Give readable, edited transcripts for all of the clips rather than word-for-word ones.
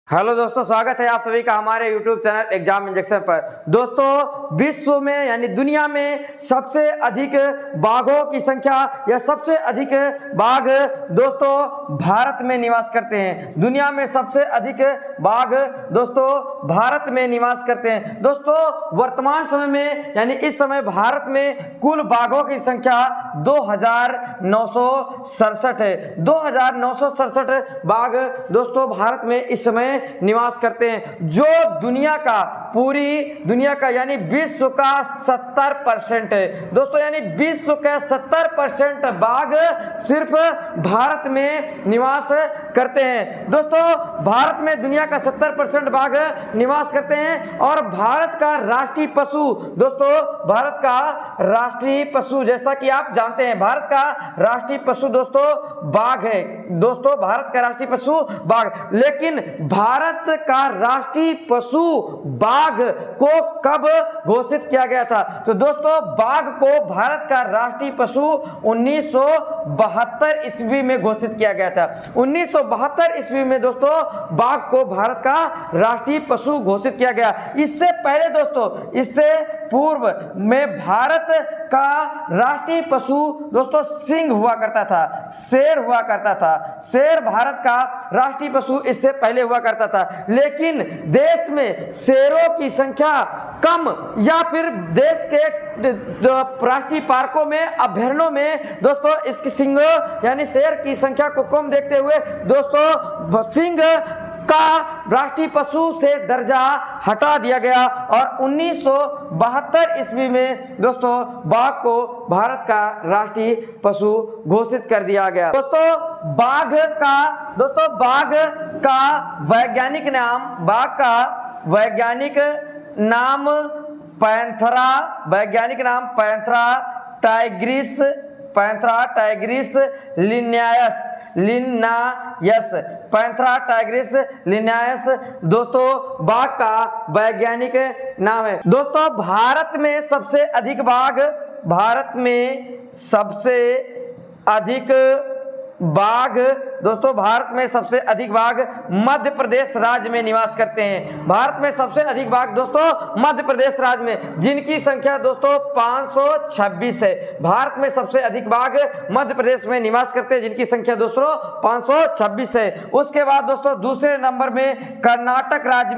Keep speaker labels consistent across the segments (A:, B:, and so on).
A: Hello दोस्तों, स्वागत है आप सभी का हमारे YouTube चैनल एग्जाम इंजेक्शन पर। दोस्तों, विश्व में यानी दुनिया में सबसे अधिक बाघों की संख्या या सबसे अधिक बाघ दोस्तों भारत में निवास करते हैं। दुनिया में सबसे अधिक बाघ दोस्तों भारत में निवास करते हैं। दोस्तों, वर्तमान समय में यानी इस समय भारत में कुल बाघों की संख्या 2967 है। 2967 बाघ दोस्तों भारत में इस समय निवास करते हैं, जो पूरी दुनिया का यानी विश्व का 70% है दोस्तों। यानी विश्व के 70% बाघ सिर्फ भारत में निवास करते हैं। दोस्तों, भारत में दुनिया का 70% बाघ निवास करते हैं। और भारत का राष्ट्रीय पशु दोस्तों, भारत का राष्ट्रीय पशु जैसा कि आप जानते हैं, भारत का राष्ट्रीय पशु दोस्तों बाघ है। दोस्तों, भारत का राष्ट्रीय पशु बाघ, लेकिन भारत का राष्ट्रीय पशु बाघ को कब घोषित किया गया था? तो दोस्तों, बाघ को भारत का राष्ट्रीय पशु 1972 ईस्वी में घोषित किया गया था। 1972 ईस्वी में दोस्तों बाघ को भारत का राष्ट्रीय पशु घोषित किया गया। इससे पहले दोस्तों, इससे पूर्व में भारत का राष्ट्रीय पशु दोस्तों सिंह हुआ करता था, शेर हुआ करता था। शेर भारत का राष्ट्रीय पशु इससे पहले हुआ करता था, लेकिन देश में शेरों की संख्या कम या फिर देश के राष्ट्रीय पार्कों में, अभयारण्यों में दोस्तों इसकी सिंह यानी शेर की संख्या को कम देखते हुए दोस्तों सिंह का राष्ट्रीय पशु से दर्जा हटा दिया गया और 1972 ईस्वी में दोस्तों बाघ को भारत का राष्ट्रीय पशु घोषित कर दिया गया। दोस्तों, बाघ का वैज्ञानिक नाम पैंथरा टाइग्रिस लिनायस दोस्तों बाघ का वैज्ञानिक नाम है। दोस्तों, भारत में सबसे अधिक बाघ मध्य प्रदेश राज्य में निवास करते हैं। भारत में सबसे अधिक बाघ दोस्तों मध्य प्रदेश राज्य में, जिनकी संख्या दोस्तों 526 है। भारत में सबसे अधिक बाघ मध्य प्रदेश में निवास करते हैं, जिनकी संख्या दोस्तों 526 है। उसके बाद दोस्तों दूसरे नंबर में कर्नाटक राज्य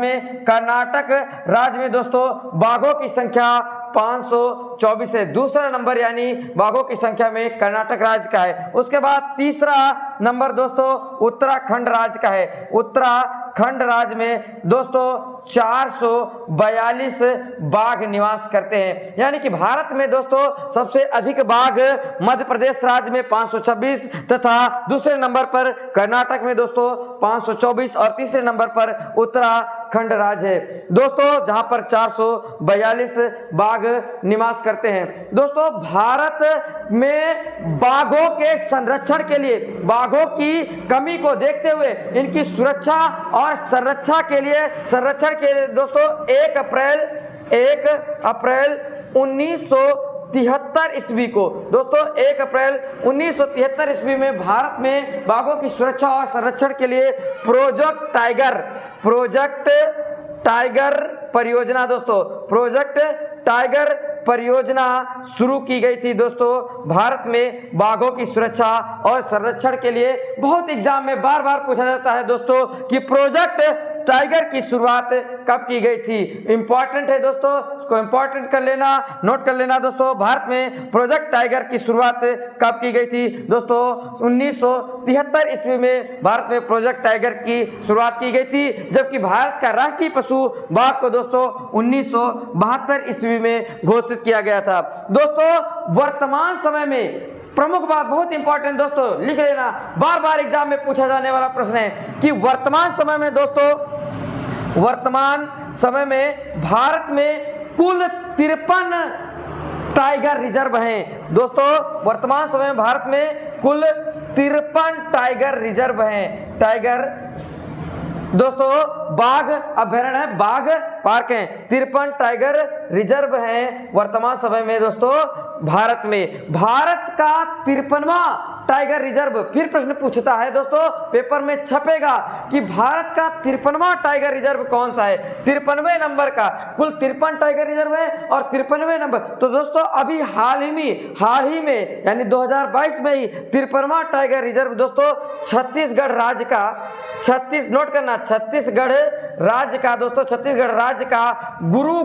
A: में दोस्तों बाघों की संख्या 524 है। दूसरा नंबर यानी बाघों की संख्या में कर्नाटक राज्य का है। उसके बाद तीसरा नंबर दोस्तों उत्तराखंड राज्य का है। उत्तराखंड राज्य में दोस्तों 442 बाघ निवास करते हैं। यानी कि भारत में दोस्तों सबसे अधिक बाघ मध्य प्रदेश राज्य में 526 तथा दूसरे नंबर पर कर्नाटक में दोस्तों 524 और तीसरे नंबर पर उत्तराखंड राज्य है दोस्तों, जहां पर 442 बाघ निवास करते हैं। दोस्तों, भारत में बाघों के संरक्षण के लिए, बाघों की कमी को देखते हुए इनकी सुरक्षा और संरक्षण के लिए दोस्तों 1 अप्रैल 1973 ईस्वी को दोस्तों 1 अप्रैल 1973 ईस्वी में भारत में बाघों की सुरक्षा और संरक्षण के लिए प्रोजेक्ट टाइगर परियोजना शुरू की गई थी। दोस्तों, भारत में बाघों की सुरक्षा और संरक्षण के लिए बहुत एग्जाम में बार बार पूछा जाता है दोस्तों कि प्रोजेक्ट टाइगर की शुरुआत कब की गई थी। इंपॉर्टेंट है दोस्तों, इसको इंपॉर्टेंट कर लेना, नोट कर लेना दोस्तों। भारत में प्रोजेक्ट टाइगर की शुरुआत कब की गई थी दोस्तों? 1973 ईस्वी में भारत में प्रोजेक्ट टाइगर की शुरुआत की गई थी, जबकि भारत का राष्ट्रीय पशु बाघ को दोस्तों 1972 ईस्वी में घोषित किया गया था। दोस्तों, वर्तमान समय में प्रमुख बात, बहुत इंपॉर्टेंट दोस्तों, लिख लेना, बार बार एग्जाम में पूछा जाने वाला प्रश्न है कि वर्तमान समय में भारत में कुल 53 टाइगर रिजर्व हैं। दोस्तों, वर्तमान समय में भारत में कुल 53 टाइगर रिजर्व हैं। टाइगर दोस्तों बाघ अभयारण्य है, बाघ पार्क है, 53 टाइगर रिजर्व हैं वर्तमान समय में दोस्तों भारत में। भारत का 53वां टाइगर रिजर्व। फिर प्रश्न पूछता है दोस्तों, पेपर में छपेगा कि भारत का 53वां टाइगर रिजर्व कौन सा है। 53वें नंबर का, कुल 53 टाइगर रिजर्व है और 53वें नंबर। तो दोस्तों अभी हाल ही में यानी 2022 में ही 53वां टाइगर रिजर्व दोस्तों छत्तीसगढ़ राज्य का, नोट करना, छत्तीसगढ़ राज्य का दोस्तों, छत्तीसगढ़ राज्य का गुरु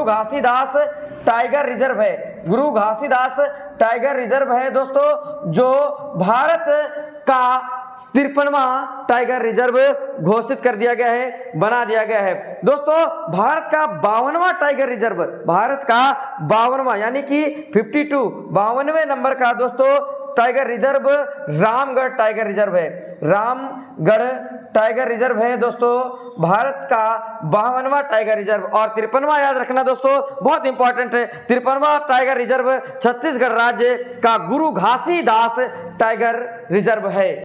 A: घासीदास टाइगर रिजर्व है। गुरु घासीदास टाइगर रिजर्व है दोस्तों, जो भारत का 53वां टाइगर रिजर्व घोषित कर दिया गया है, बना दिया गया है। दोस्तों भारत का 52वां टाइगर रिजर्व, भारत का 52वां यानी कि 52वें नंबर का दोस्तों tiger reserve Ramgarh tiger reserve है। रामगढ़ टाइगर रिजर्व है दोस्तों भारत का 52वां टाइगर रिजर्व। और 53वां याद रखना दोस्तों, बहुत इंपॉर्टेंट है। 53वां टाइगर रिजर्व छत्तीसगढ़ राज्य का गुरु घासीदास टाइगर रिजर्व है।